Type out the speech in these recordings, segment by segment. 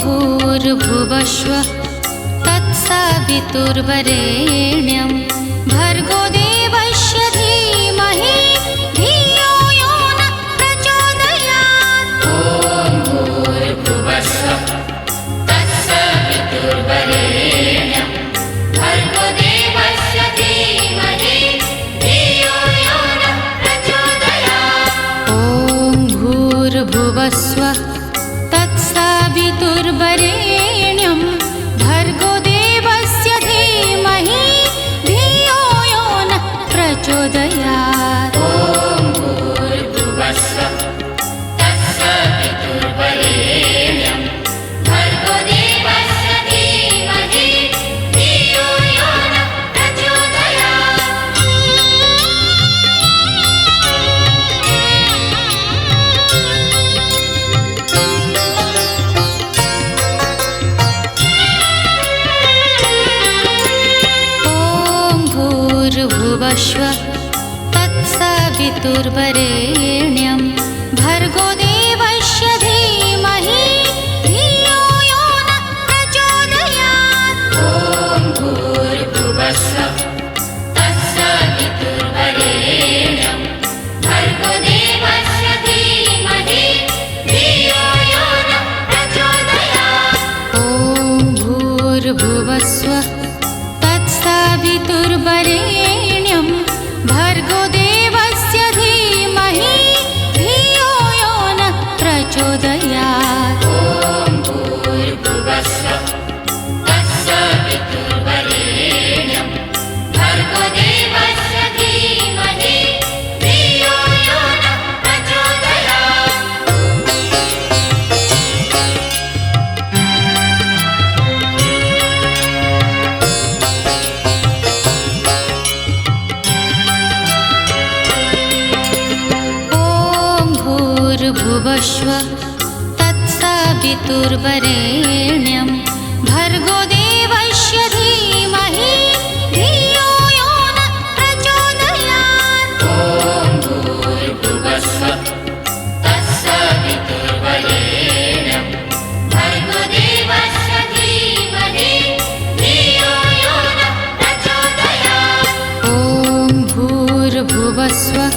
भूर्भुवस्वः तत्सवितुर्वरेण्यं भर्गो देवस्य धीमहि धियो यो नः प्रचोदयात्। ॐ भूर्भुवस्वः तत्सवितुर्वरेण्यं भर्गो देवस्य धीमहि धियो यो नः प्रचोदयात्। ॐ भूर्भुवस्वः तत्सवितुर्वरेण्यं भर्गो देवस्य धीमहि धियो यो नः प्रचोदयात्। ॐ भूर्भुवस्वः तत्सवितुर्वरेण्यं भर्गो देवस्य धीमहि धियो यो नः प्रचोदयात्। भूर्भुवस्वः तत्सवितुर्वरेण्यं भर्गो देवस्य धीमहि धियो यो नः प्रचोदयात्। ॐ भूर्भुवस्वः तत्सवितुर्वरेण्यं भर्गो देवस्य धीमहि धियो यो नः प्रचोदयात्। ॐ भूर्भुवस्वः तत्सवितुर्वरेण्यं भर्गो देवस्य धीमहि धियो यो नः प्रचोदयात्। ॐ भूर्भुवस्वः तत्सवितुर्वरेण्यं भर्गो देवस्य धीमहि धियो यो नः प्रचोदयात्। भूर्भुवस्वः तत्सवितुर्वरेण्यं भर्गो देवस्य धीमहि धियो यो नः प्रचोदयात्। ॐ भूर्भुवस्वः तत्सवितुर्वरेण्यं भर्गो देवस्य धीमहि धियो यो नः प्रचोदयात्। ॐ भूर्भुवस्वः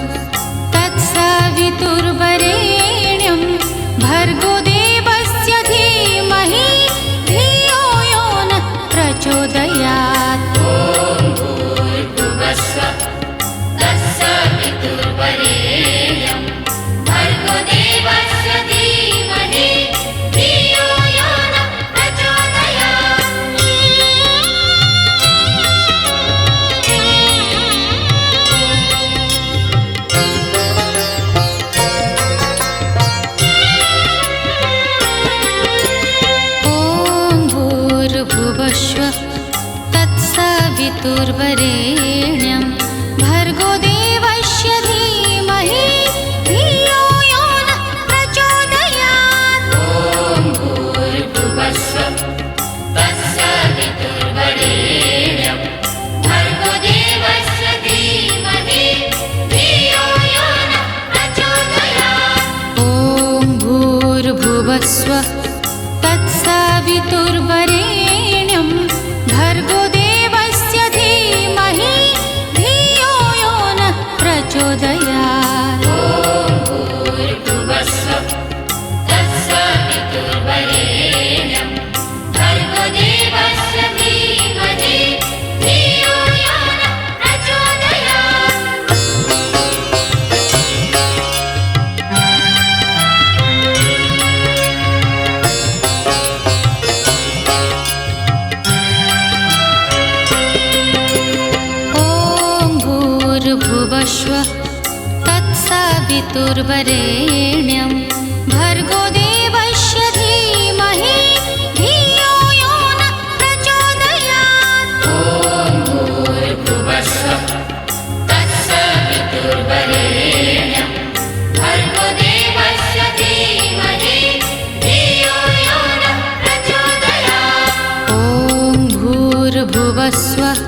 तत्सवितुर्वरेण्यं भर्गो देवस्य धीमहि धियो यो नः प्रचोदयात्। ॐ भूर्भुवस्वः तत्सवितुर्वरेण्यं भर्गो देवस्य धीमहि धियो यो नः प्रचोदयात्। भूर्भुवस्वः तत्सवितुर्वरेण्यं भर्गो देवस्य धीमहि धियो यो नः प्रचोदयात्। ॐ भूर्भुवस्वः तत्सवितुर्वरेण्यं भर्गो देवस्य धीमहि धियो यो नः प्रचोदयात्। ॐ भूर्भुवस्वः तत्सवितुर्वरेण्यं भर्गो देवस्य धीमहि धियो यो नः प्रचोदयात्। ॐ भूर्भुवस्वः तत्सवितुर्वरेण्यं भर्गो देवस्य धीमहि धियो यो नः प्रचोदयात्। भूर्भुवस्वः तत्सवितुर्वरेण्यं भर्गो देवस्य धीमहि धियो यो नः प्रचोदयात्। ॐ भूर्भुवस्वः तत्सवितुर्वरेण्यं भर्गो देवस्य धीमहि धियो यो नः प्रचोदयात्। ॐ भूर्भुवस्वः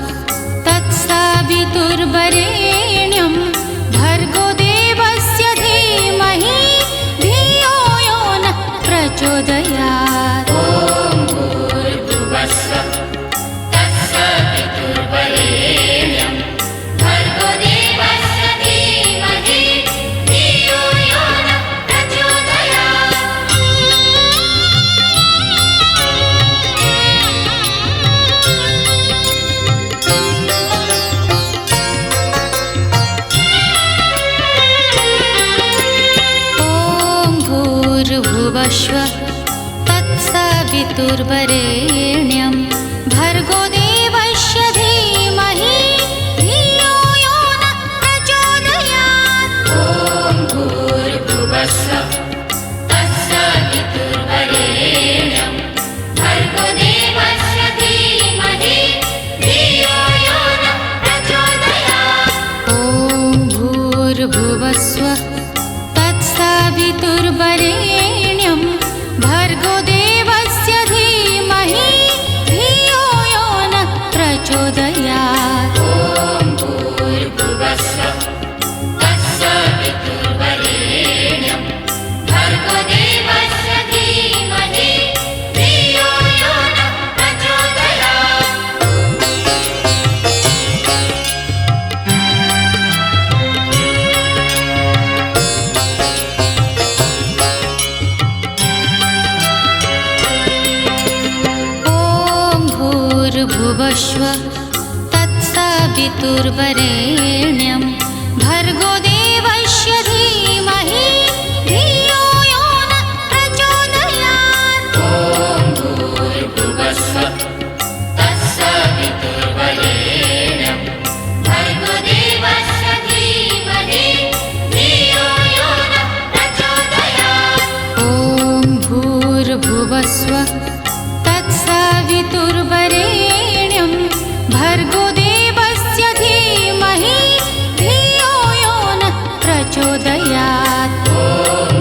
तत्सवितुर्वरेण्यं भर्गो देवस्य धीमहि धियो यो नः प्रचोदयात्। ॐ भूर्भुवस्वः तत्सवितुर्वरेण्यं भर्गो देवस्य धीमहि धियो यो नः प्रचोदयात्। भूर्भुवस्वः तत्सवितुर्वरेण्यं भर्गो देवस्य धीमहि धियो यो नः प्रचोदयात्। ॐ भूर्भुवस्वः तत्सवितुर्वरेण्यं भर्गो देवस्य धीमहि धियो यो नः प्रचोदयात्। ॐ भूर्भुवस्वः तत्सवितुर्वरेण्यं भर्गो देवस्य धीमहि धियो यो नः प्रचोदयात्। ॐ भूर्भुवस्वः तत्सवितुर्वरेण्यं भर्गो देवस्य धीमहि धियो यो नः प्रचोदयात्। भूर्भुवस्वः तत्सवितुर्वरेण्यं भर्गो देवस्य धीमहि धियो यो नः प्रचोदयात्। ॐ भूर्भुवस्वः तत्सवितुर्वरेण्यं भर्गो देवस्य धीमहि धियो यो नः प्रचोदयात्। ॐ भूर्भुवस्वः तत्सवितुर्वरेण्यं भर्गो देवस्य धीमहि धियो यो नः प्रचोदयात्। ॐ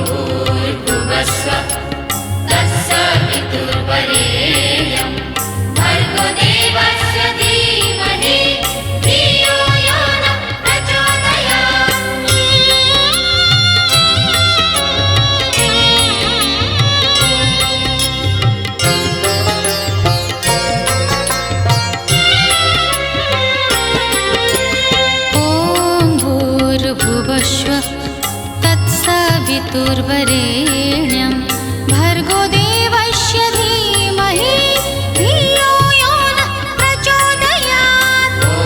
भूर्भुवस्वः तत्सवितुर्वरेण्यं भर्गो देवस्य धीमहि धियो यो नः प्रचोदयात्। ॐ भूर्भुवस्वः तत्सवितुर्वरेण्यं भर्गो देवस्य धीमहि धियो यो नः प्रचोदयात्। ॐ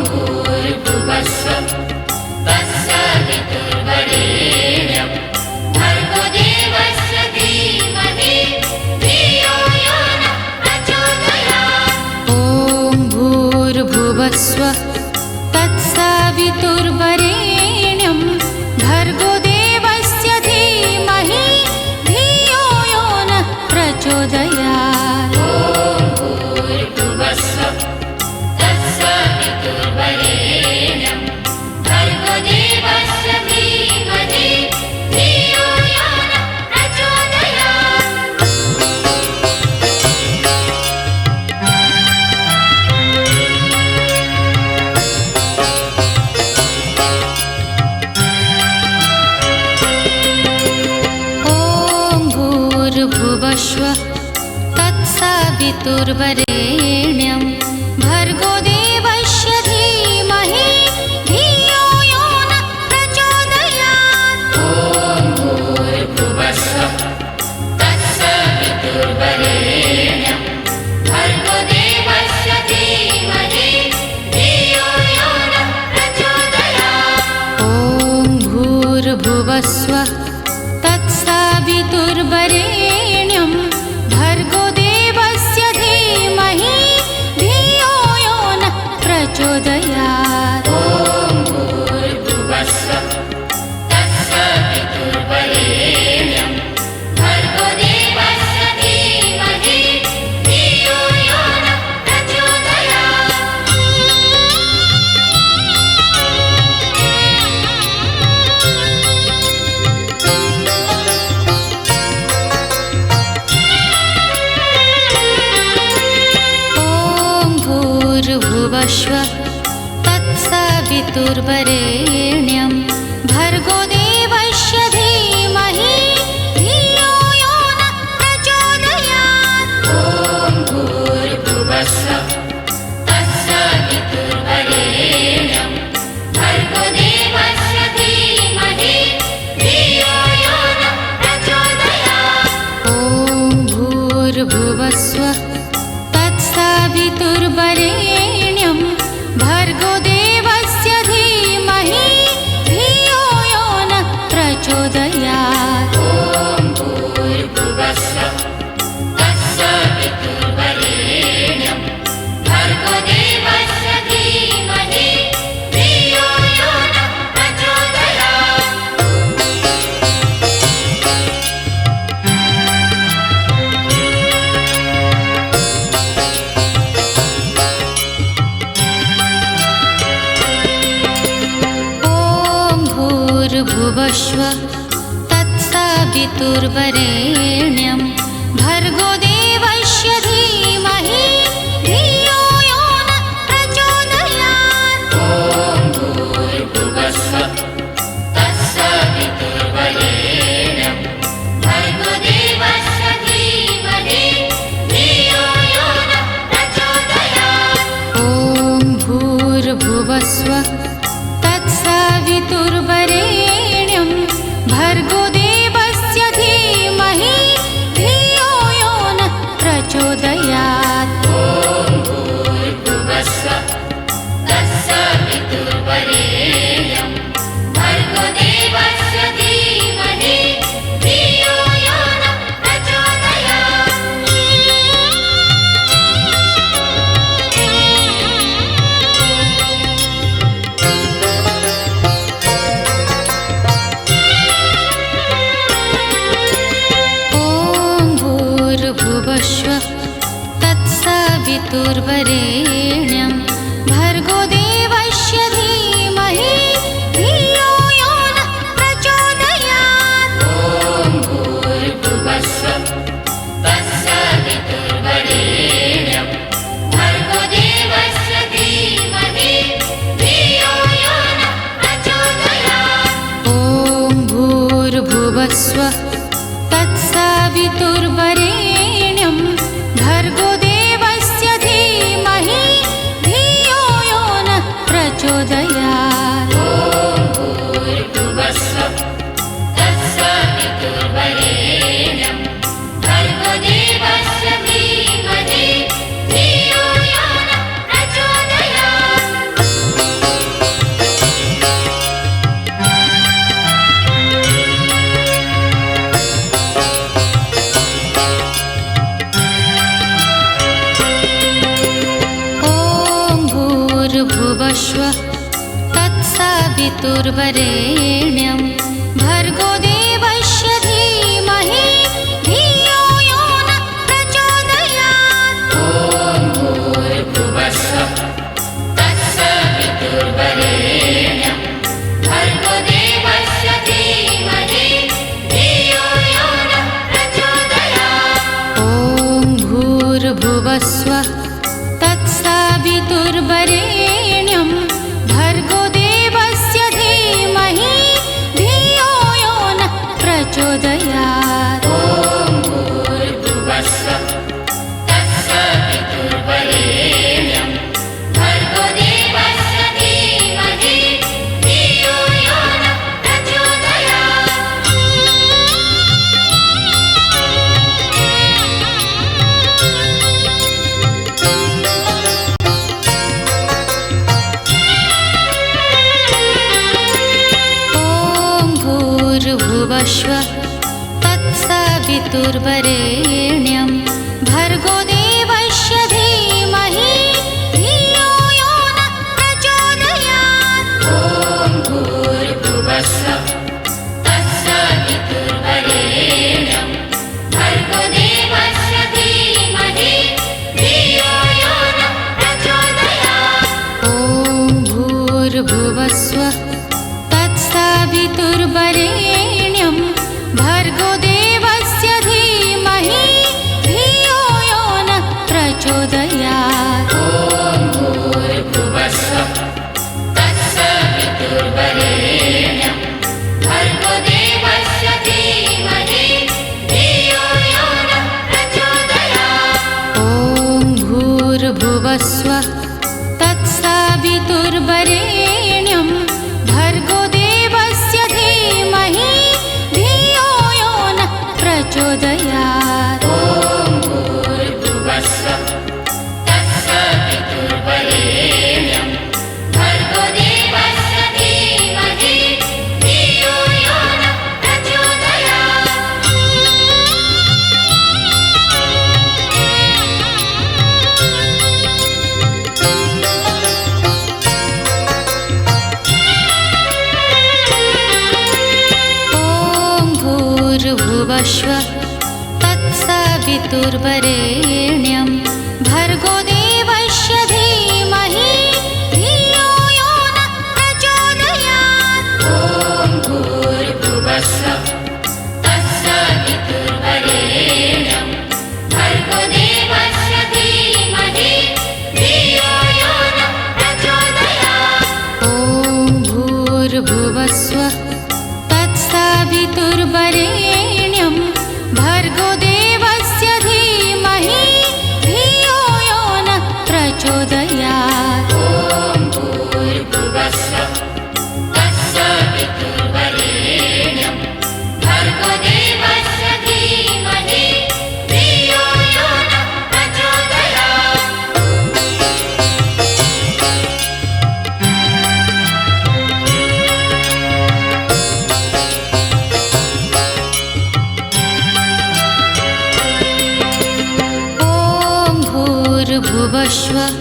भूर्भुवस्वः तत्सवितुर्वरेण्यं भर्गो देवस्य धीमहि धियो यो नः प्रचोदयात्। ॐ भूर्भुवस्वः तत्सवितुर्वरेण्यं भर्गो देवस्य धीमहि धियो यो नः प्रचोदयात्। ॐ भूर्भुवस्वः तत्सवितुर्वरेण्यं भर्गो देवस्य धीमहि धियो यो नः प्रचोदयात्। ॐ भूर्भुवस्वः तत्सवितुर्वरेण्यं भर्गो देवस्य धीमहि धियो यो नः प्रचोदयात्। ॐ भूर्भुवस्वः तत्सवितुर्वरेण्यं भर्गो देवस्य धीमहि धियो यो नः प्रचोदयात्। ॐ भूर्भुवस्वः तत्सवितुर्वरेण्यं भर्गो देवस्य धीमहि धियो भूर्भुवस्व तत्सवितुर्वरेण्यं भर्गो देवस्य धीमहि धियो यो नः प्रचोदयात्। ॐ भूर्भुवस्व तत्सवितुर्वरेण्यं भर्गो देवस्य धीमहि धियो यो नः प्रचोदयात्। ॐ भूर्भुवस्व तत्सवितुर्वरेण्यं भर्गो देवस्य धीमहि धियो यो नः प्रचोदयात्। ॐ भूर्भुवस्व तत्सवितुर्वरेण्यं भर्गो देवस्य धीमहि धियो यो नः प्रचोदयात्। ॐ भूर्भुवस्व तत्सवितुर्वरेण्यं भर्गो देवस्य धीमहि धियो यो नः प्रचोदयात्। ॐ भूर्भुवस्व तत्सवितुर्वरेण्यं भर्गो देवस्य धीमहि धियो यो नः प्रचोदयात्। ॐ भूर्भुवस्व तत्सवितुर्वरेण्यं भर्गो देवस्य धीमहि धियो यो नः प्रचोदयात्। ॐ भूर्भुवस्व तत्सवितुर्वरेण्यं भर्गो देवस्य धीमहि धियो यो नः प्रचोदयात्। ॐ भूर्भुवस्व तत्सवितुर्वरेण्यं भर्गो देवस्य धीमहि धियो यो नः प्रचोदयात्। ॐ भूर्भुवस्व तत्सवितुर्वरेण्यं भर्गो देवस्य धीमहि धियो यो नः प्रचोदयात्। ॐ भूर्भुवस्व तत्सवितुर्वरेण्यं भर्गो देवस्य धीमहि धियो यो नः प्रचोदयात्। ॐ भूर्भुवस्व तत्सवितुर्वरेण्यं भर्गो देवस्य धीमहि धियो यो नः प्रचोदयात्। ॐ भूर्भुवस्व तत्सवितुर्वरेण्यं भर्गो देवस्य धीमहि धियो यो नः प्रचोदयात्। ॐ भूर्भुवस्व तत्सवितुर्वरेण्यं भर्गो देवस्य धीमहि धियो यो नः प्रचोदयात्। ॐ भूर्भुवस्व तत्सवितुर्वरेण्यं भर्गो देवस्य धीमहि धियो यो नः प्रचोदयात्। ॐ भूर्भुवस्व तत्सवितुर्वरेण्यं भर्गो देवस्य धीमहि धियो यो नः प्रचोदयात्। ॐ भूर्भुवस्व तत्सवितुर्वरेण्यं भर्गो देवस्य धीमहि धियो यो नः प्रचोदयात्। ॐ भूर्भुवस्व तत्सवितुर्वरेण्यं भर्गो देवस्य धीमहि धियो यो नः प्रचोदयात्। ॐ भूर्भुवस्व तत्सवितुर्वरेण्यं भर्गो देवस्य धीमहि धियो यो नः प्रचोदयात्। ॐ भूर्भुवस्वः तत्सवितुर्वरेण्यं भर्गो देवस्य धीमहि धियो यो नः प्रचोदयात्। ॐ भूर्भुवस्वः तत्सवितुर्वरेण्यं भर्गो देवस्य धीमहि धियो यो नः प्रचोदयात्। ॐ भूर्भुवस्वः तत्सवितुर्वरेण्यं भर्गो देवस्य धीमहि धियो यो नः प्रचोदयात्। ॐ भूर्भुवस्वः तत्सवितुर्वरेण्यं भर्गो देवस्य धीमहि धियो यो नः प्रचोदयात्। ॐ भूर्भुवस्वः तत्सवितुर्वरेण्यं भर्गो देवस्य धीमहि धियो यो नः प्रचोदयात्। ॐ भूर्भुवस्वः तत्सवितुर्वरेण्यं भर्गो देवस्य धीमहि धियो यो नः प्रचोदयात्। ॐ भूर्भुवस्वः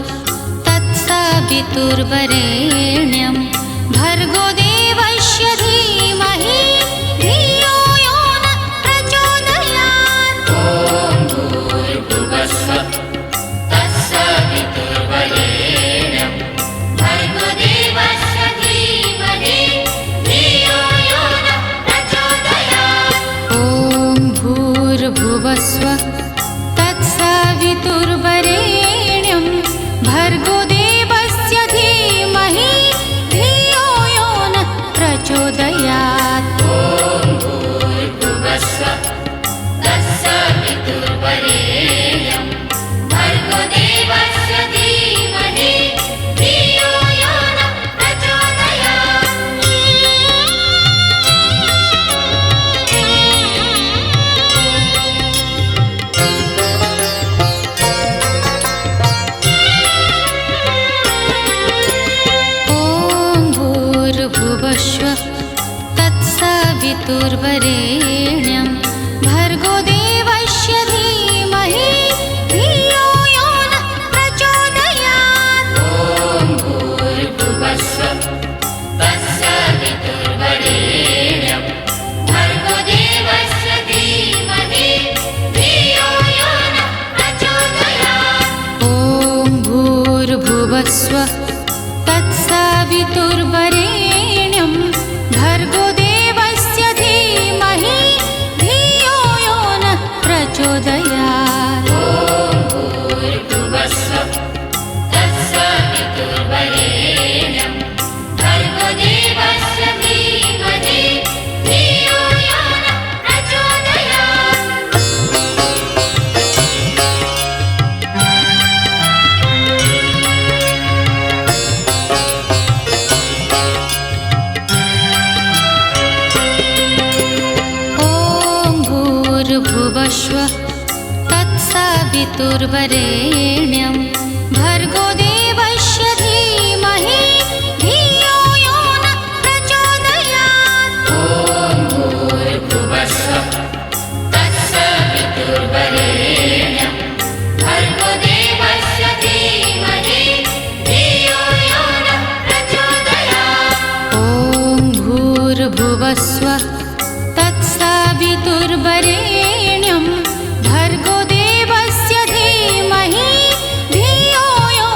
तत्सवितुर्वरेण्यं भर्गो देवस्य धीमहि धियो यो नः प्रचोदयात्। ॐ भूर्भुवस्वः तत्सवितुर्वरेण्यं भर्गो देवस्य धीमहि धियो यो नः प्रचोदयात्। ॐ भूर्भुवस्वः तत्सवितुर्वरेण्यं भर्गो देवस्य धीमहि धियो यो नः प्रचोदयात्। ॐ भूर्भुवस्वः तत्सवितुर्वरेण्यं भर्गो देवस्य धीमहि धियो यो नः प्रचोदयात्। ॐ भूर्भुवस्वः तत्सवितुर्वरेण्यं भर्गो देवस्य धीमहि धियो यो नः प्रचोदयात्। ॐ भूर्भुवस्वः तत्सवितुर्वरेण्यं भर्गो देवस्य धीमहि धियो यो नः प्रचोदयात्। ॐ भूर्भुवस्वः तत्सवितुर्वरेण्यं भर्गो देवस्य धीमहि धियो यो नः प्रचोदयात्। ॐ भूर्भुवस्वः तत्सवितुर्वरेण्यं भर्गो देवस्य धीमहि धियो यो नः प्रचोदयात्। ॐ भूर्भुवस्वः तत्सवितुर्वरेण्यं भर्गो देवस्य धीमहि धियो यो नः प्रचोदयात्। ॐ भूर्भुवस्वः तत्सवितुर्वरेण्यं भर्गो देवस्य धीमहि धियो यो नः प्रचोदयात्। ॐ भूर्भुवस्वः तत्सवितुर्वरेण्यं भर्गो देवस्य धीमहि धियो यो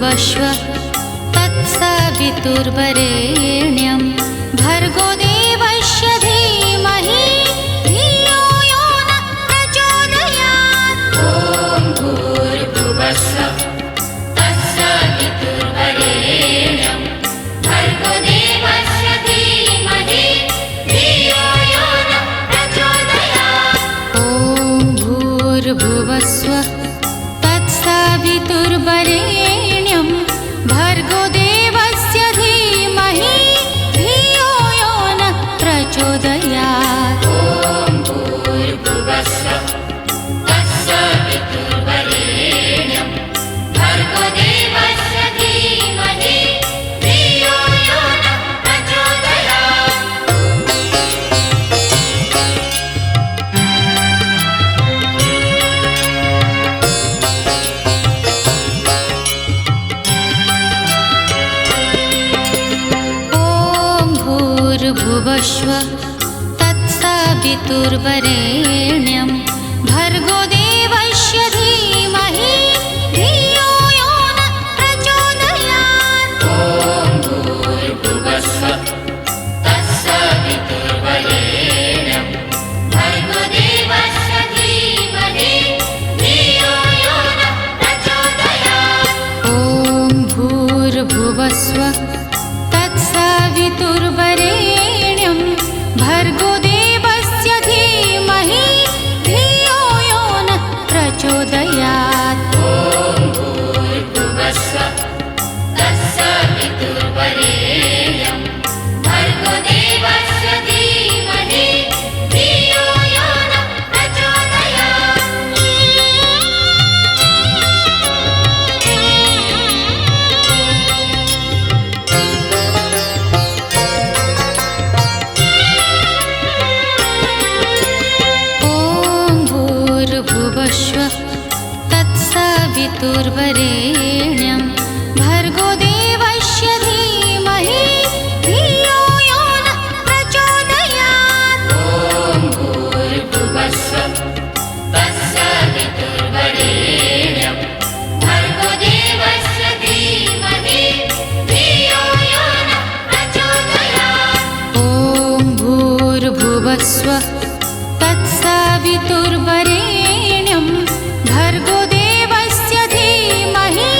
भूर्भुवस्व तत्सवितुर्वरेण्यं भर्गो देवस्य धीमहि धियो यो नः प्रचोदयात्। ॐ भूर्भुवस्व तत्सवितुर्वरेण्यं भर्गो देवस्य धीमहि धियो यो नः प्रचोदयात्। ॐ भूर्भुवस्व तत्सवितुर्वरेण्यं भर्गो देवस्य धीमहि धियो यो नः प्रचोदयात्। ॐ भूर्भुवस्व तत्सवितुर्वरेण्यं भर्गो देवस्य धीमहि धियो यो नः प्रचोदयात्। ॐ भूर्भुवस्व तत्सवितुर्वरेण्यं भर्गो देवस्य धीमहि धियो यो नः प्रचोदयात्। ॐ भूर्भुवस्व तत्सवितुर्वरेण्यं भर्गो देवस्य धीमहि धियो यो नः प्रचोदयात्। ॐ भूर्भुवस्व तत्सवितुर्वरेण्यं भर्गो देवस्य धीमहि धियो यो नः प्रचोदयात्। ॐ भूर्भुवस्व तत्सवितुर्वरेण्यं भर्गो देवस्य धीमहि धियो यो नः प्रचोदयात्। ॐ भूर्भुवस्व तत्सवितुर्वरेण्यं भर्गो देवस्य धीमहि धियो यो नः प्रचोदयात्। ॐ भूर्भुवस्व तत्सवितुर्वरेण्यं भर्गो देवस्य धीमहि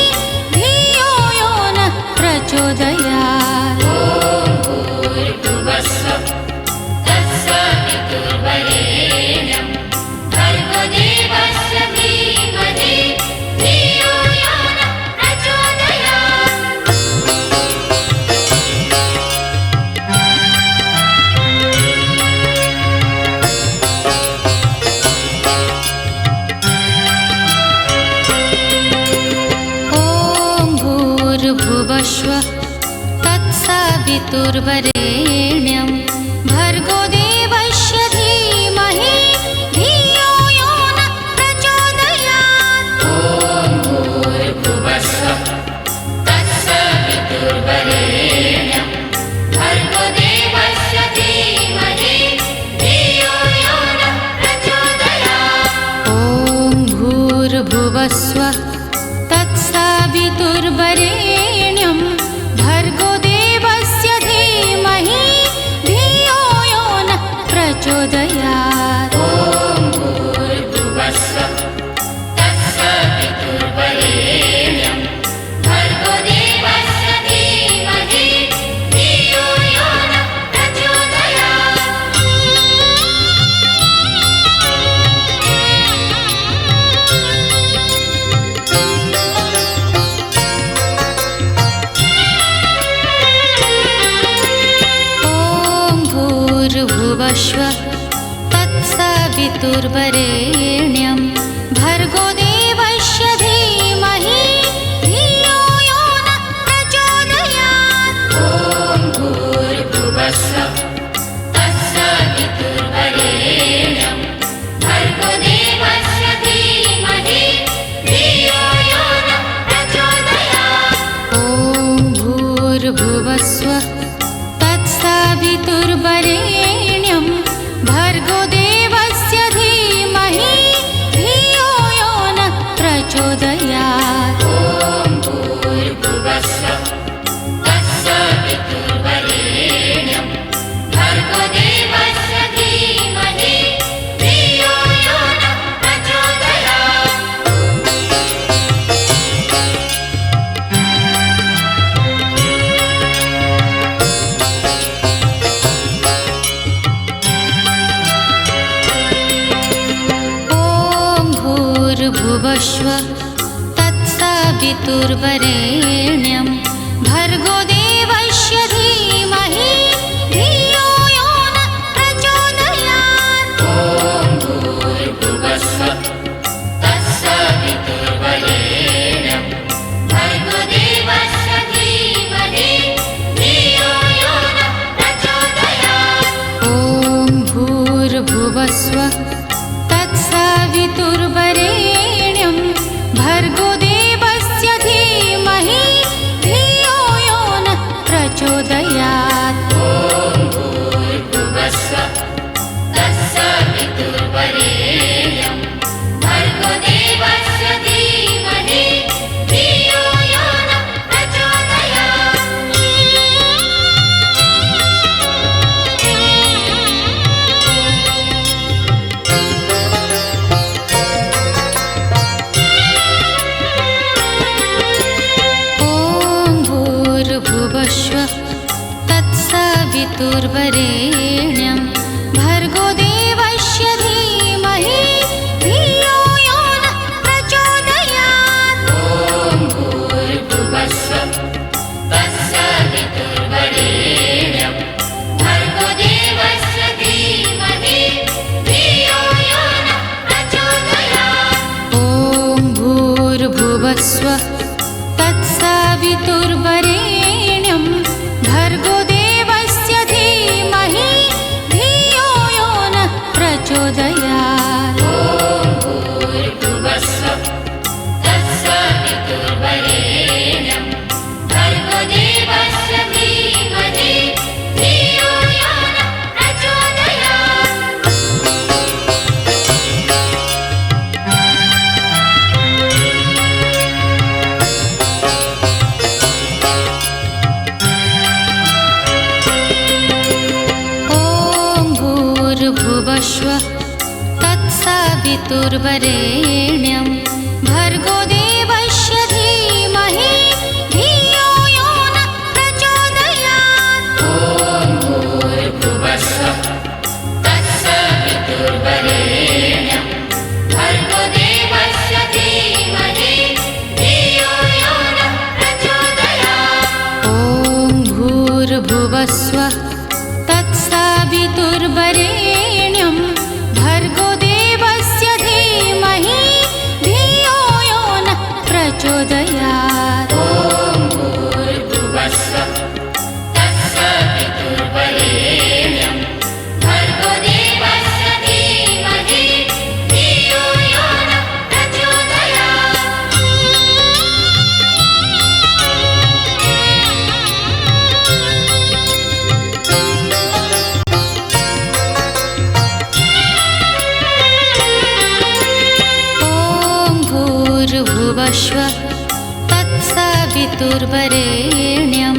धियो यो नः प्रचोदयात्। ॐ भूर्भुवस्व तत्सवितुर्वरेण्यं भर्गो देवस्य धीमहि धियो यो नः प्रचोदयात्। ॐ भूर्भुवस्व तत्सवितुर्वरेण्यं भर्गो देवस्य धीमहि धियो यो नः प्रचोदयात्। ॐ भूर्भुवस्व तत्सवितुर्वरेण्यं भर्गो देवस्य धीमहि धियो यो नः प्रचोदयात्। ॐ भूर्भुवस्व तत्सवितुर्वरेण्यं भर्गो देवस्य धीमहि धियो यो नः प्रचोदयात्। ॐ भूर्भुवस्व तत्सवितुर्वरेण्यं भर्गो देवस्य धीमहि धियो यो नः प्रचोदयात्। ॐ भूर्भुवस्व तत्सवितुर्वरेण्यं भर्गो देवस्य धीमहि धियो यो नः प्रचोदयात्। ॐ भूर्भुवस्व तत्सवितुर्वरेण्यं भर्गो देवस्य धीमहि धियो यो नः प्रचोदयात्। ॐ भूर्भुवस्व तत्सवितुर्वरेण्यं भर्गो देवस्य धीमहि धियो यो नः प्रचोदयात्। ॐ भूर्भुवस्व तत्सवितुर्वरेण्यं भर्गो देवस्य धीमहि तत्सवितुर्वरेण्यं भर्गो देवस्य धीमहि धियो यो नः प्रचोदयात्। ॐ भूर्भुवस्सुः तत्सवितुर्वरेण्यं भर्गो देवस्य धीमहि धियो यो नः प्रचोदयात्। ॐ भूर्भुवस्सुः तत्सवितुर्वरेण्यं भर्गो देवस्य धीमहि धियो यो नः प्रचोदयात्। ॐ भूर्भुवस्सुः तत्सवितुर्वरेण्यं भर्गो देवस्य धीमहि धियो यो नः प्रचोदयात्। ॐ भूर्भुवस्सुः तत्सवितुर्वरेण्यं भर्गो देवस्य धीमहि धियो यो नः प्रचोदयात्। ॐ भूर्भुवस्सुः तत्सवितुर्वरेण्यं भर्गो देवस्य धीमहि धियो यो नः प्रचोदयात्। ॐ भूर्भुवस्सुः तत्सवितुर्वरेण्यं भर्गो देवस्य धीमहि धियो यो नः प्रचोदयात्। ॐ भूर्भुवस्सुः तत्सवितुर्वरेण्यं भर्गो देवस्य धीमहि धियो यो नः प्रचोदयात्। ॐ भूर्भुवस्सुः तत्सवितुर्वरेण्यं भर्गो देवस्य धीमहि धियो यो नः प्रचोदयात्। ॐ भूर्भुवस्सुः तत्सवितुर्वरेण्यं भर्गो देवस्य धीमहि धियो यो नः प्रचोदयात्। ॐ भूर्भुवस्सुः तत्सवितुर्वरेण्यं भर्गो देवस्य धीमहि धियो यो नः प्रचोदयात्। ॐ भूर्भुवस्सुः तत्सवितुर्वरेण्यं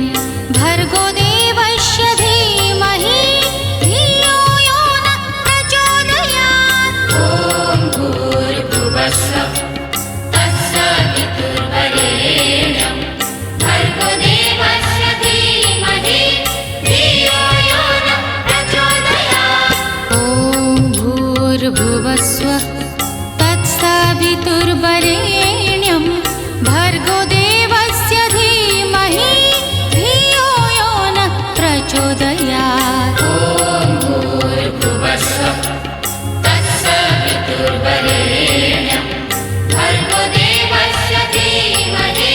भर्गो देवस्य धीमहि धियो यो नः प्रचोदयात्। ॐ भूर्भुवस्सुः तत्सवितुर्वरेण्यं भर्गो देवस्य धीमहि धियो यो नः प्रचोदयात्। ॐ भूर्भुवस्सुः तत्सवितुर्वरेण्यं भर्गो देवस्य धीमहि धियो यो नः प्रचोदयात्। ॐ भूर्भुवस्सुः तत्सवितुर्वरेण्यं भर्गो देवस्य धीमहि धियो यो नः प्रचोदयात्। ॐ भूर्भुवस्सुः तत्सवितुर्वरेण्यं भर्गो देवस्य धीमहि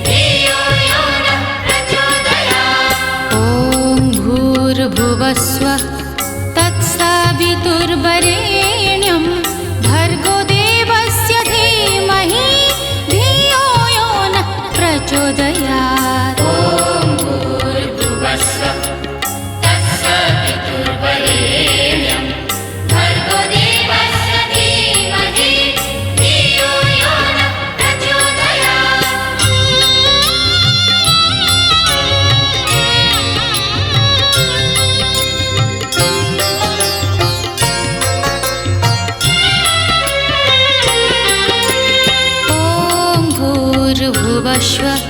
धियो यो नः प्रचोदयात्। ॐ भूर्भुवस्सुः तत्सवितुर्वरेण्यं भर्गो देवस्य धीमहि धियो यो नः प्रचोदयात्। ॐ भूर्भुवस्सुः तत्सवितुर्वरेण्यं भर्गो देवस्य धीमहि धियो यो नः प्रचोदयात्। ॐ भूर्भुवस्सुः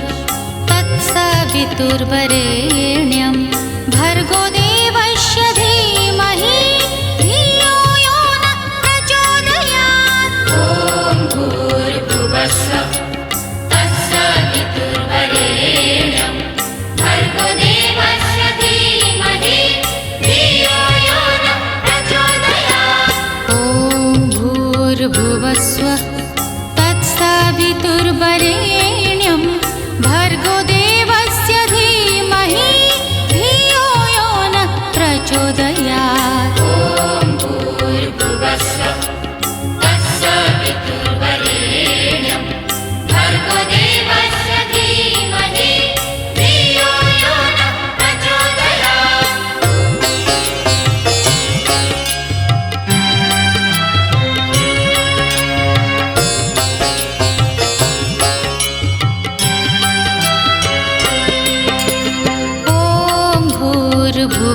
तत्सवितुर्वरेण्यं भर्गो देवस्य धीमहि धियो यो नः प्रचोदयात्। ॐ भूर्भुवस्सुः तत्सवितुर्वरेण्यं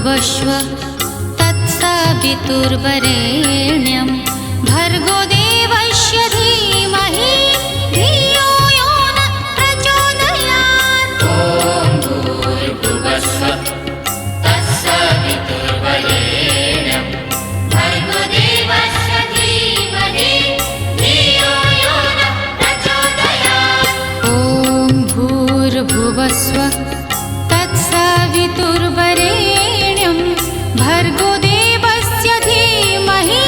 भूर्भुवस्व तत्सवितुर्वरेण्यं भर्गो देवस्य धीमहि धियो यो नः प्रचोदयात्। ॐ भूर्भुवस्व तत्सवितुर्वरेण्यं भर्गो देवस्य धीमहि धियो यो नः प्रचोदयात्। ॐ भूर्भुवस्व तत्सवितुर्वरेण्यं भर्गो देवस्य धीमहि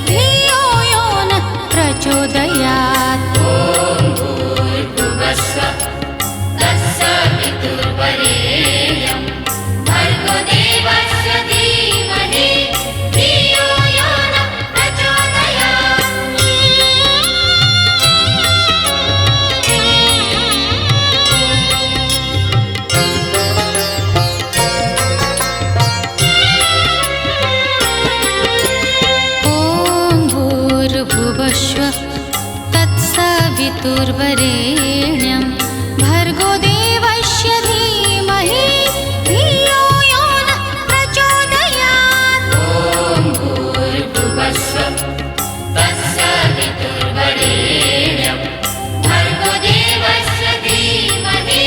धियो यो नः प्रचोदयात्। ॐ भूर्भुवस्व तत्सवितुर्वरेण्यं भर्गो देवस्य धीमहि धियो यो नः प्रचोदयात्। ॐ भूर्भुवस्व तत्सवितुर्वरेण्यं भर्गो देवस्य धीमहि धियो यो नः प्रचोदयात्। ॐ भूर्भुवस्व तत्सवितुर्वरेण्यं भर्गो देवस्य धीमहि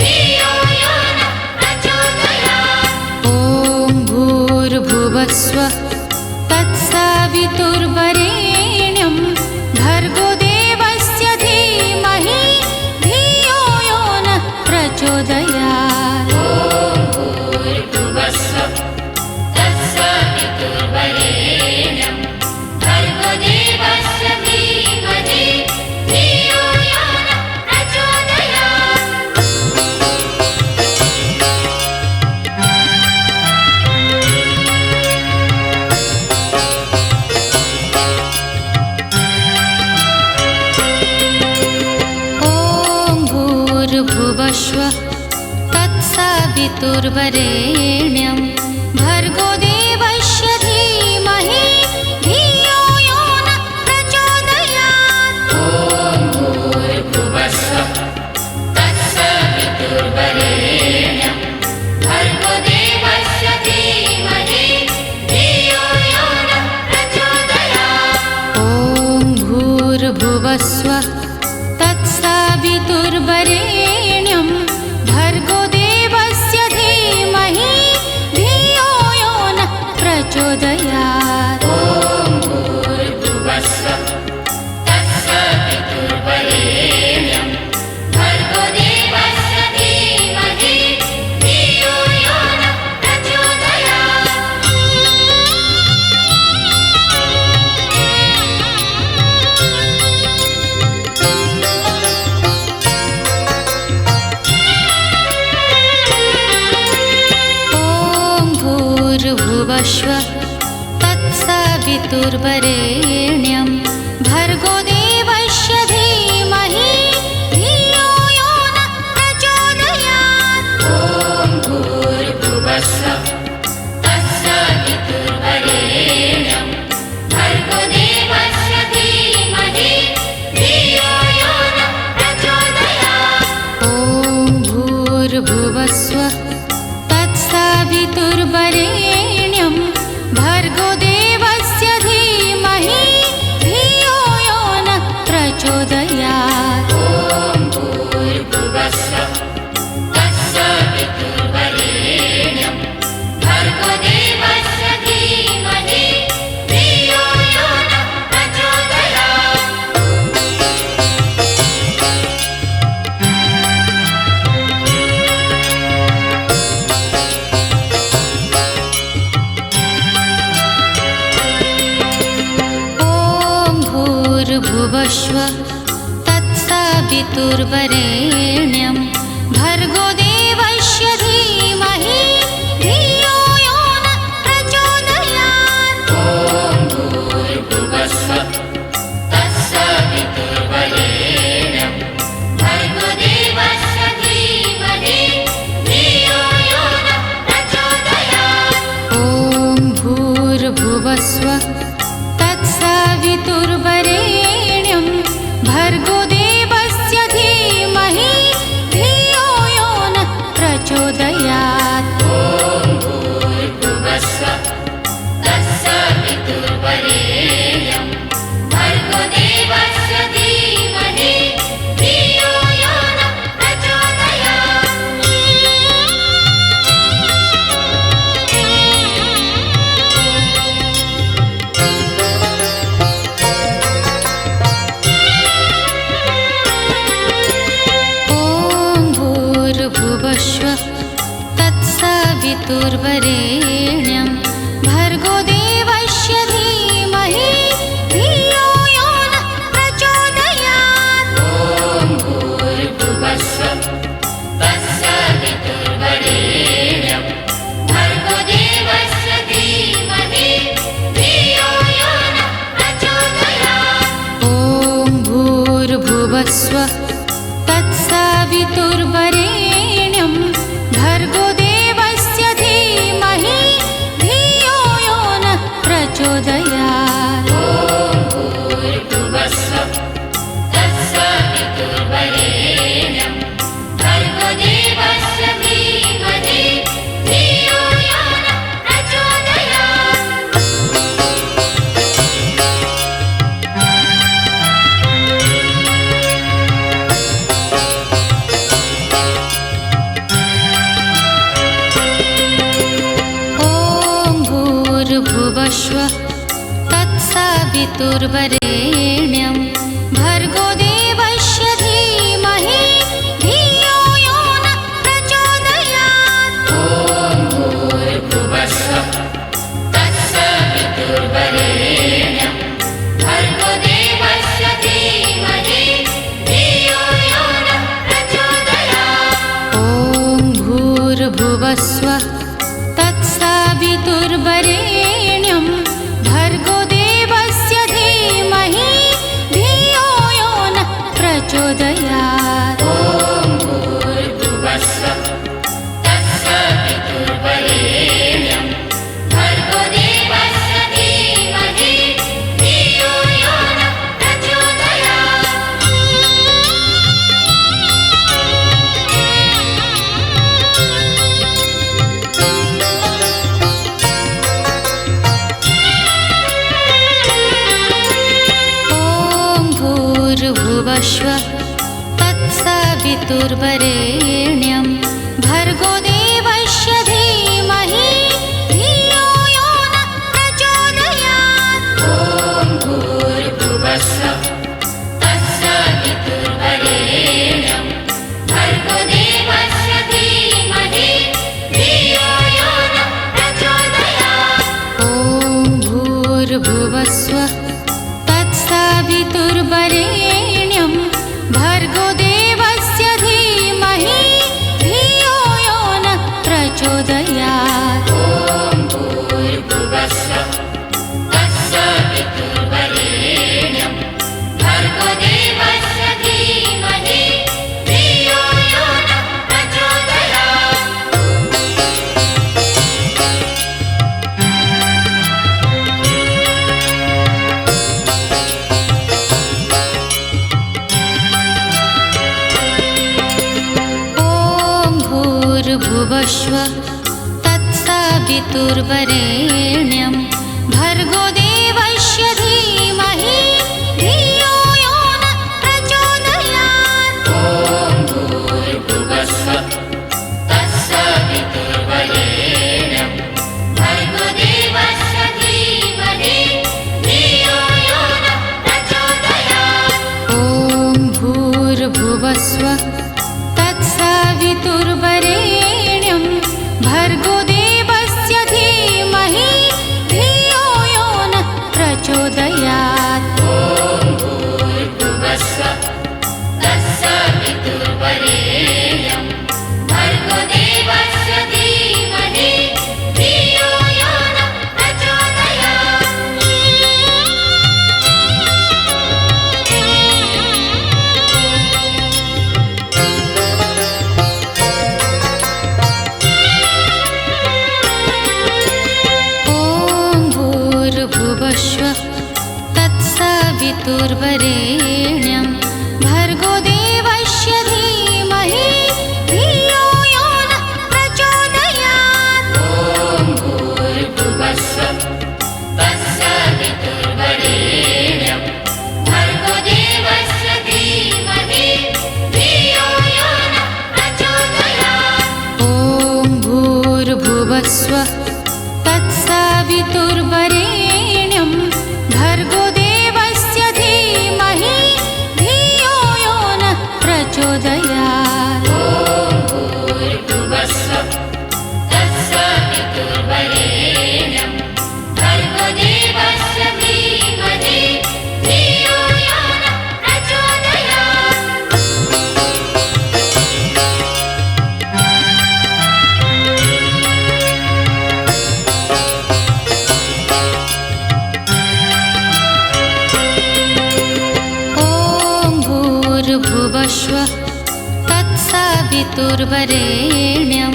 धियो यो नः प्रचोदयात्। ॐ भूर्भुवस्व तत्सवितुर्वरेण्यं भर्गो देवस्य धीमहि धियो यो नः प्रचोदयात्। ॐ भूर्भुवस्व तत्सवितुर्वरेण्यं भर्गो देवस्य धीमहि धियो यो नः प्रचोदयात्। ॐ भूर्भुवस्व तत्सवितुर्वरेण्यं भर्गो देवस्य धीमहि धियो यो नः प्रचोदयात्। ॐ भूर्भुवस्व तत्सवितुर्वरेण्यं भर्गो देवस्य धीमहि धियो यो नः प्रचोदयात्। ॐ भूर्भुवस्व तत्सवितुर्वरेण्यं भर्गो देवस्य धीमहि धियो यो नः प्रचोदयात्। ॐ भूर्भुवस्व तत्सवितुर्वरेण्यं भर्गो देवस्य धीमहि धियो यो नः प्रचोदयात्। ॐ भूर्भुवस्व तत्सवितुर्वरेण्यं भर्गो देवस्य धीमहि धियो यो नः प्रचोदयात्। ॐ भूर्भुवस्व तत्सवितुर्वरेण्यं भर्गो देवस्य धीमहि धियो यो नः प्रचोदयात्। ॐ भूर्भुवस्व तत्सवितुर्वरेण्यं भर्गो देवस्य धीमहि धियो यो नः प्रचोदयात्। ॐ भूर्भुवस्व तत्सवितुर्वरेण्यं भर्गो देवस्य धीमहि धियो यो नः प्रचोदयात्। ॐ भूर्भुवस्व तत्सवितुर्वरेण्यं भर्गो देवस्य धीमहि धियो यो नः प्रचोदयात्। ॐ भूर्भुवस्व तत्सवितुर्वरेण्यं भर्गो देवस्य धीमहि धियो यो नः प्रचोदयात्। ॐ भूर्भुवस्व तत्सवितुर्वरेण्यं भर्गो देवस्य धीमहि तत्सवितुर्वरेण्यं भर्गो देवस्य धीमहि धियो यो नः प्रचोदयात्। ॐ भूर्भुवस्सुः तत्सवितुर्वरेण्यं भर्गो देवस्य धीमहि धियो यो नः प्रचोदयात्। ॐ भूर्भुवस्सुः तत्सवितुर्वरेण्यं भर्गो देवस्य धीमहि धियो यो नः प्रचोदयात्। ॐ भूर्भुवस्सुः तत्सवितुर्वरेण्यं भर्गो देवस्य धीमहि धियो यो नः प्रचोदयात्। ॐ भूर्भुवस्सुः तत्सवितुर्वरेण्यं भर्गो देवस्य धीमहि धियो यो नः प्रचोदयात्। ॐ भूर्भुवस्सुः तत्सवितुर्वरेण्यं भर्गो देवस्य धीमहि धियो यो नः प्रचोदयात्। ॐ भूर्भुवस्सुः तत्सवितुर्वरेण्यं भर्गो देवस्य धीमहि धियो यो नः प्रचोदयात्। ॐ भूर्भुवस्सुः तत्सवितुर्वरेण्यं भर्गो देवस्य धीमहि धियो यो नः प्रचोदयात्। ॐ भूर्भुवस्सुः तत्सवितुर्वरेण्यं भर्गो देवस्य धीमहि धियो यो नः प्रचोदयात्। ॐ भूर्भुवस्सुः तत्सवितुर्वरेण्यं भर्गो देवस्य धीमहि धियो यो नः प्रचोदयात्। ॐ भूर्भुवस्सुः तत्सवितुर्वरेण्यं भर्गो देवस्य धीमहि धियो यो नः प्रचोदयात्। ॐ भूर्भुवस्सुः तत्सवितुर्वरेण्यं भर्गो देवस्य धीमहि धियो यो नः प्रचोदयात्। ॐ भूर्भुवस्सुः तत्सवितुर्वरेण्यं भर्गो देवस्य धीमहि धियो यो नः प्रचोदयात्। ॐ भूर्भुवस्सुः तत्सवितुर्वरेण्यं भर्गो देवस्य धीमहि धियो यो नः प्रचोदयात्। ॐ भूर्भुवस्सुः तत्सवितुर्वरेण्यं भर्गो देवस्य धीमहि धियो यो नः प्रचोदयात्। ॐ भूर्भुवस्सुः तत्सवितुर्वरेण्यं भर्गो देवस्य धीमहि धियो यो नः प्रचोदयात्। ॐ तत्सवितुर्वरेण्यं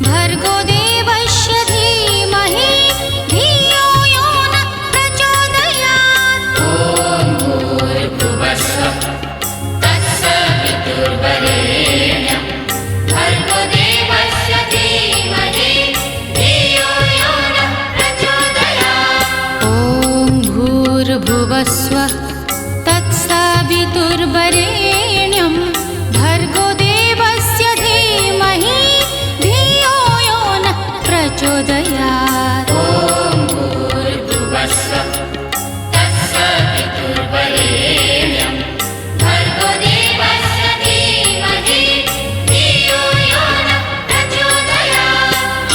भर्गो देवस्य धीमहि धियो यो नः प्रचोदयात्। ॐ भूर्भुवस्सुः तत्सवितुर्वरेण्यं भर्गो देवस्य धीमहि धियो यो नः प्रचोदयात्। ॐ भूर्भुवस्सुः तत्सवितुर्वरेण्यं भर्गो देवस्य धीमहि धियो यो नः प्रचोदयात्। ॐ भूर्भुवस्सुः तत्सवितुर्वरेण्यं भर्गो देवस्य धीमहि धियो यो नः प्रचोदयात्।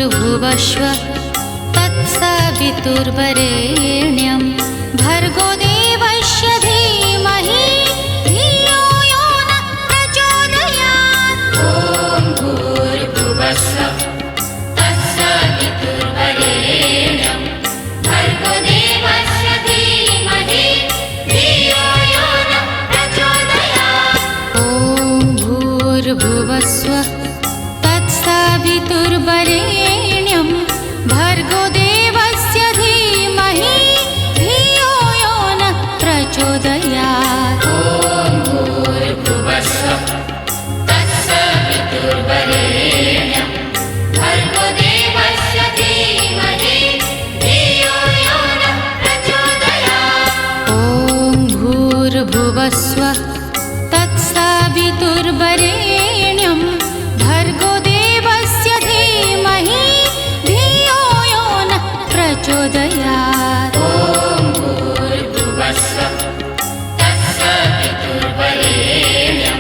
भूर्भुवस्सुः तत्सवितुर्वरेण्यं भर्गो देवस्य धीमहि धियो यो नः प्रचोदयात्। ॐ भूर्भुवस्सुः तत्सवितुर्वरेण्यं भर्गो देवस्य धीमहि धियो यो नः प्रचोदयात्। ॐ भूर्भुवस्सुः तत्सवितुर्वरेण्यं भर्गो देवस्य धीमहि धियो यो नः प्रचोदयात्। ॐ भूर्भुवस्सुः तत्सवितुर्वरेण्यं भर्गो देवस्य धीमहि धियो यो नः प्रचोदयात्। ॐ भूर्भुवस्सुः तत्सवितुर्वरेण्यं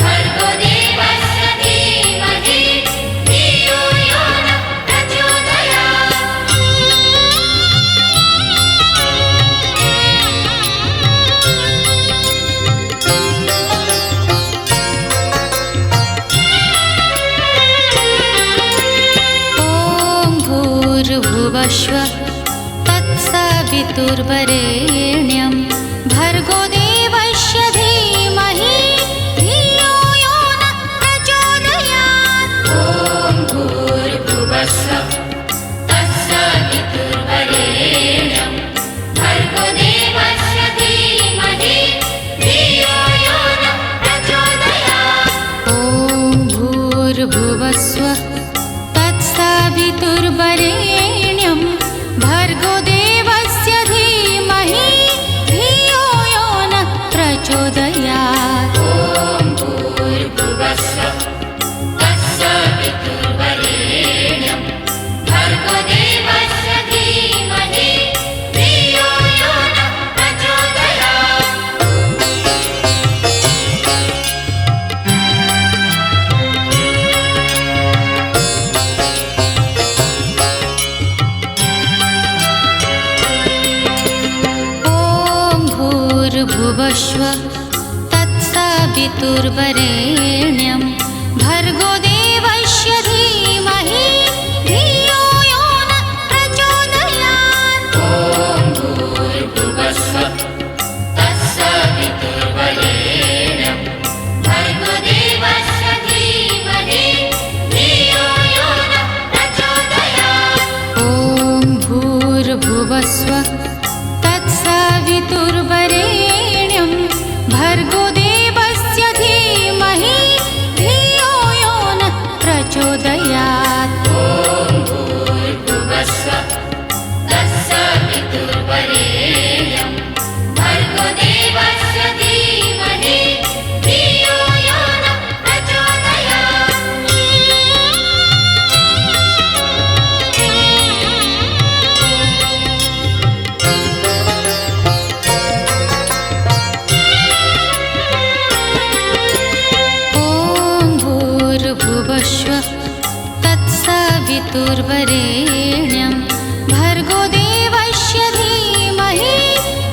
भर्गो देवस्य धीमहि धियो यो नः प्रचोदयात्। ॐ भूर्भुवस्सुः तत्सवितुर्वरेण्यं भर्गो देवस्य धीमहि धियो यो नः प्रचोदयात्। ॐ भूर्भुवस्सुः तत्सवितुर्वरेण्यं भर्गो देवस्य धीमहि धियो यो नः प्रचोदयात्। ॐ भूर्भुवस्सुः तत्सवितुर्वरेण्यं भर्गो देवस्य धीमहि धियो यो नः प्रचोदयात्। ॐ भूर्भुवस्सुः तत्सवितुर्वरेण्यं भर्गो देवस्य धीमहि धियो यो नः प्रचोदयात्। ॐ भूर्भुवस्सुः तत्सवितुर्वरेण्यं भर्गो देवस्य धीमहि धियो यो नः प्रचोदयात्। ॐ भूर्भुवस्सुः तत्सवितुर्वरेण्यं भर्गो देवस्य धीमहि धियो यो नः प्रचोदयात्। ॐ भूर्भुवस्सुः तत्सवितुर्वरेण्यं भर्गो देवस्य धीमहि धियो यो नः प्रचोदयात्। ॐ भूर्भुवस्सुः तत्सवितुर्वरेण्यं भर्गो देवस्य धीमहि धियो यो नः प्रचोदयात्। ॐ भूर्भुवस्सुः तत्सवितुर्वरेण्यं भर्गो देवस्य धीमहि धियो यो नः प्रचोदयात्। ॐ भूर्भुवस्सुः तत्सवितुर्वरेण्यं भर्गो देवस्य धीमहि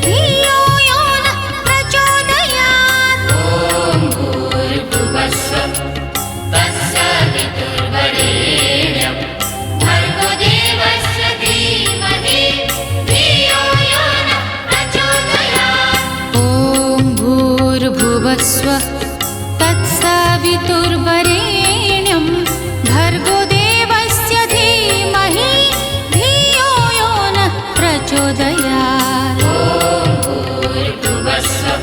धियो यो नः प्रचोदयात्। तत्सवितुर्वरेण्यं भर्गो देवस्य धीमहि धियो यो नः प्रचोदयात्। ॐ भूर्भुवस्वः तत्सवितुर्वरेण्यं भर्गो देवस्य धीमहि धियो यो नः प्रचोदयात्। ॐ भूर्भुवस्वः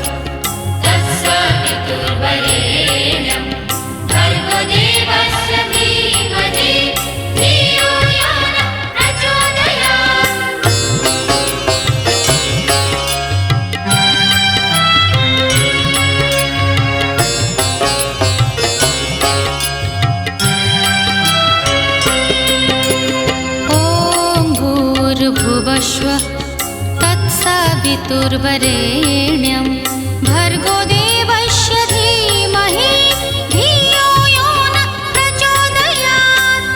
तत्सवितुर्वरेण्यं भर्गो देवस्य धीमहि धियो यो नः प्रचोदयात्। ॐ भूर्भुवस्वः तत्सवितुर्वरेण्यं भर्गो देवस्य धीमहि धियो यो नः प्रचोदयात्। ॐ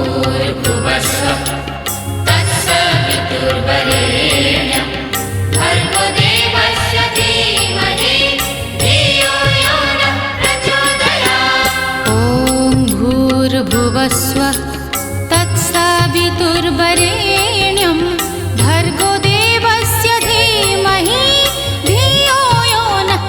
भूर्भुवस्वः तत्सवितुर्वरेण्यं भर्गो देवस्य धीमहि धियो यो नः प्रचोदयात्। ॐ भूर्भुवस्वः तत्सवितुर्वरेण्यं भर्गो देवस्य धीमहि धियो यो नः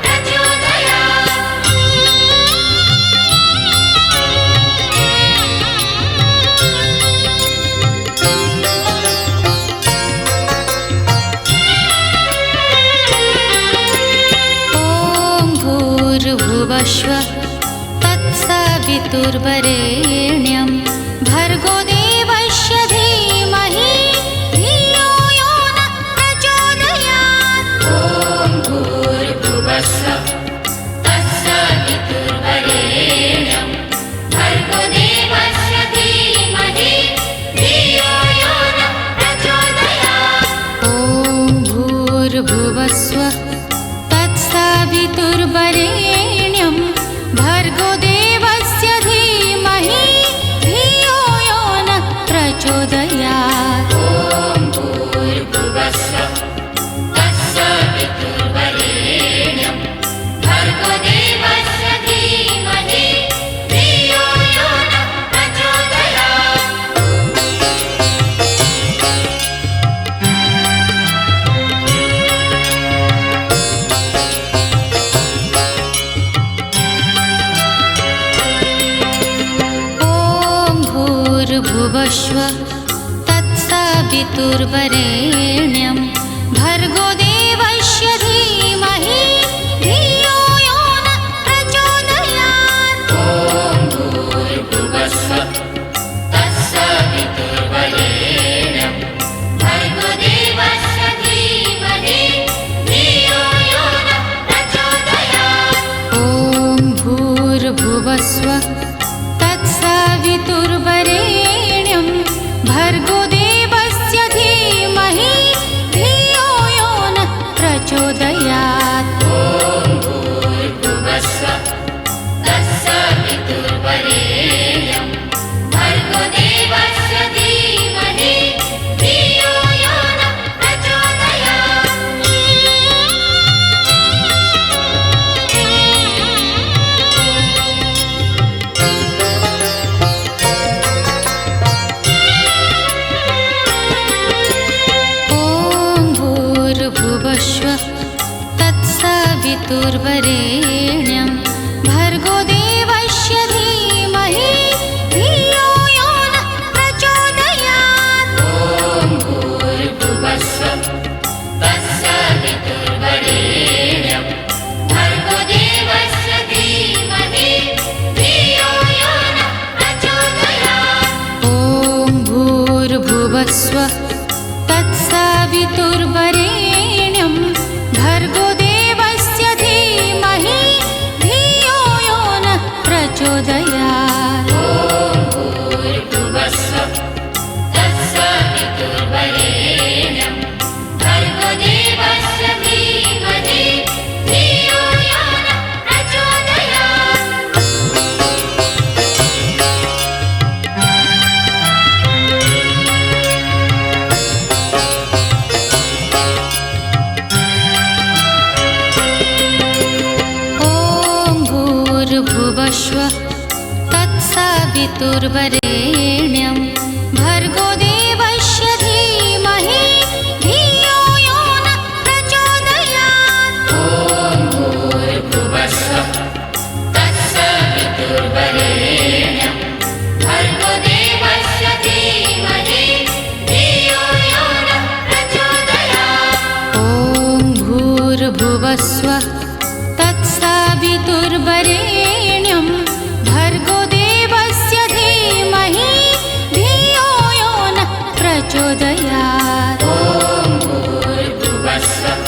प्रचोदयात्। ॐ भूर्भुवस्वः तत्सवितुर्वरेण्यं भर्गो देवस्य धीमहि धियो यो नः प्रचोदयात्। ॐ भूर्भुवस्वः तत्सवितुर्वरेण्यं भर्गो देवस्य धीमहि धियो यो नः प्रचोदयात्। ॐ भूर्भुवस्वः तत्सवितुर्वरेण्यं भर्गो देवस्य धीमहि धियो यो नः प्रचोदयात्। ॐ भूर्भुवस्वः तत्सवितुर्वरेण्यं भर्गो देवस्य धीमहि धियो यो नः प्रचोदयात्। ॐ भूर्भुवस्वः तत्सवितुर्वरेण्यं भर्गो देवस्य धीमहि धियो यो नः प्रचोदयात्। ॐ भूर्भुवस्वः तत्सवितुर्वरेण्यं भर्गो देवस्य धीमहि धियो यो नः प्रचोदयात्। ॐ भूर्भुवस्वः तत्सवितुर्वरेण्यं भर्गो देवस्य धीमहि धियो यो नः प्रचोदयात्। ॐ भूर्भुवस्वः तत्सवितुर्वरेण्यं भर्गो देवस्य धीमहि धियो यो नः प्रचोदयात्। ॐ भूर्भुवस्वः तत्सवितुर्वरेण्यं भर्गो देवस्य धीमहि धियो यो नः प्रचोदयात्। ॐ भूर्भुवस्वः तत्सवितुर्वरेण्यं भर्गो देवस्य धीमहि धियो यो नः प्रचोदयात्। ॐ भूर्भुवस्वः तत्सवितुर्वरेण्यं भर्गो देवस्य धीमहि धियो यो नः प्रचोदयात्। ॐ भूर्भुवस्वः तत्सवितुर्वरेण्यं भर्गो देवस्य धीमहि धियो यो नः प्रचोदयात्। ॐ भूर्भुवस्वः तत्सवितुर्वरेण्यं भर्गो देवस्य धीमहि धियो यो नः प्रचोदयात्। तत्सवितुर्वरेण्यं भर्गो देवस्य धीमहि धियो यो नः प्रचोदयात्। ॐ भूर्भुवस्सुः तत्सवितुर्वरेण्यं भर्गो देवस्य धीमहि धियो यो नः प्रचोदयात्। ॐ भूर्भुवस्सुः तत्सवितुर्वरेण्यं भर्गो देवस्य धीमहि धियो यो नः प्रचोदयात्। ॐ भूर्भुवस्सुः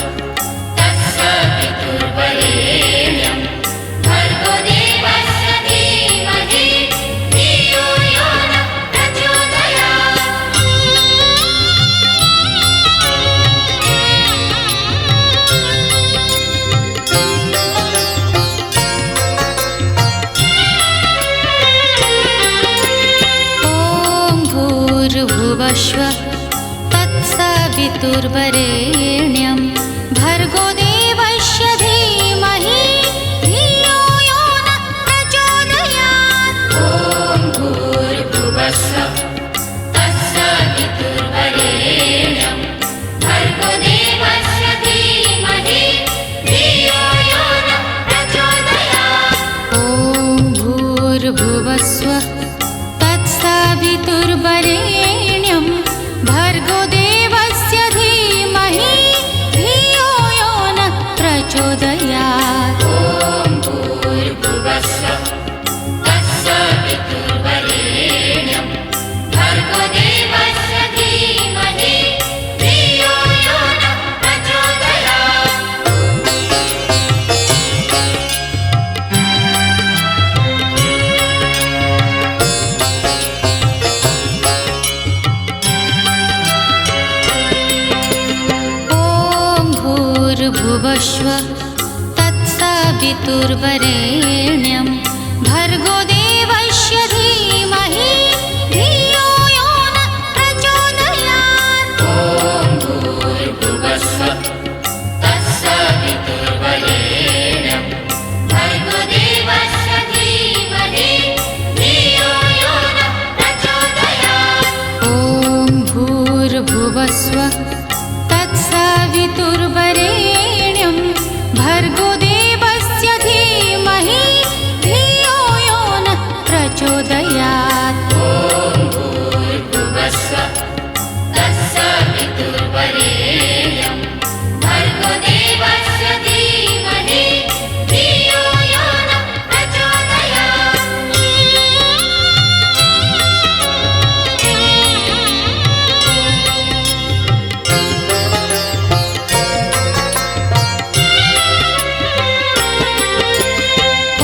तत्सवितुर्वरेण्यं भर्गो देवस्य धीमहि धियो यो नः प्रचोदयात्। ॐ भूर्भुवस्सुः तत्सवितुर्वरेण्यं भर्गो देवस्य धीमहि धियो यो नः प्रचोदयात्। ॐ भूर्भुवस्सुः तत्सवितुर्वरेण्यं भर्गो देवस्य धीमहि धियो यो नः प्रचोदयात्। ॐ भूर्भुवस्सुः तत्सवितुर्वरेण्यं भर्गो देवस्य धीमहि धियो यो नः प्रचोदयात्। ॐ भूर्भुवस्सुः तत्सवितुर्वरेण्यं भर्गो देवस्य धीमहि धियो यो नः प्रचोदयात्। ॐ भूर्भुवस्सुः तत्सवितुर्वरेण्यं भर्गो देवस्य धीमहि धियो यो नः प्रचोदयात्। ॐ भूर्भुवस्सुः तत्सवितुर्वरेण्यं भर्गो देवस्य धीमहि धियो यो नः प्रचोदयात्। ॐ भूर्भुवस्सुः तत्सवितुर्वरेण्यं भर्गो देवस्य धीमहि धियो यो नः प्रचोदयात्।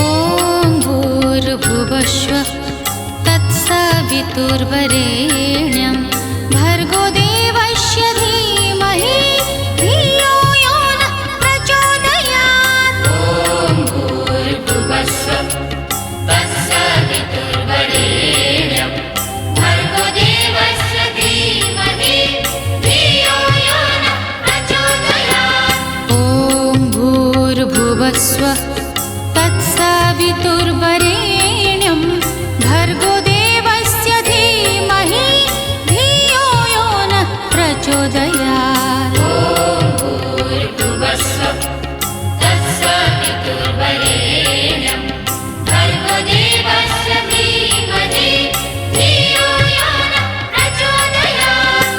ॐ भूर्भुवस्सुः तत्सवितुर्वरेण्यं भर्गो देवस्य धीमहि धियो यो नः प्रचोदयात्। ॐ भूर्भुवस्सुः तत्सवितुर्वरेण्यं भर्गो देवस्य धीमहि धियो यो नः प्रचोदयात्। ॐ भूर्भुवस्सुः तत्सवितुर्वरेण्यं भर्गो देवस्य धीमहि धियो यो नः प्रचोदयात्। ॐ भूर्भुवस्सुः तत्सवितुर्वरेण्यं भर्गो देवस्य धीमहि धियो यो नः प्रचोदयात्। ॐ भूर्भुवस्सुः तत्सवितुर्वरेण्यं भर्गो देवस्य धीमहि धियो यो नः प्रचोदयात्।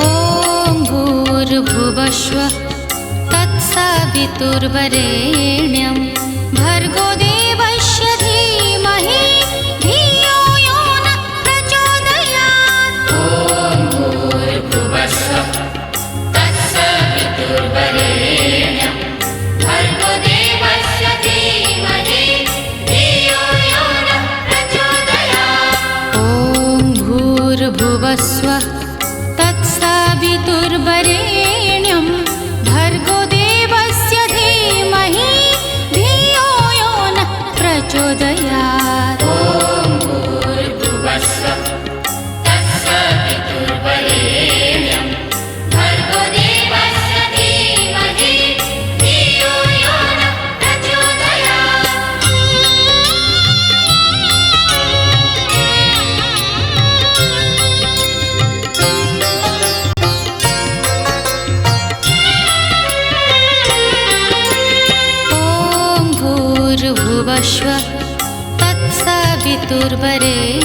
ॐ भूर्भुवस्सुः तत्सवितुर्वरेण्यं भर्गो देवस्य धीमहि धियो यो नः प्रचोदयात्। ॐ भूर्भुवस्सुः तत्सवितुर्वरेण्यं भर्गो देवस्य धीमहि धियो यो नः प्रचोदयात्। ॐ भूर्भुवस्सुः तत्सवितुर्वरेण्यं भर्गो देवस्य धीमहि धियो यो नः प्रचोदयात्। ॐ भूर्भुवस्सुः तत्सवितुर्वरेण्यं पितुर्वरेण्यं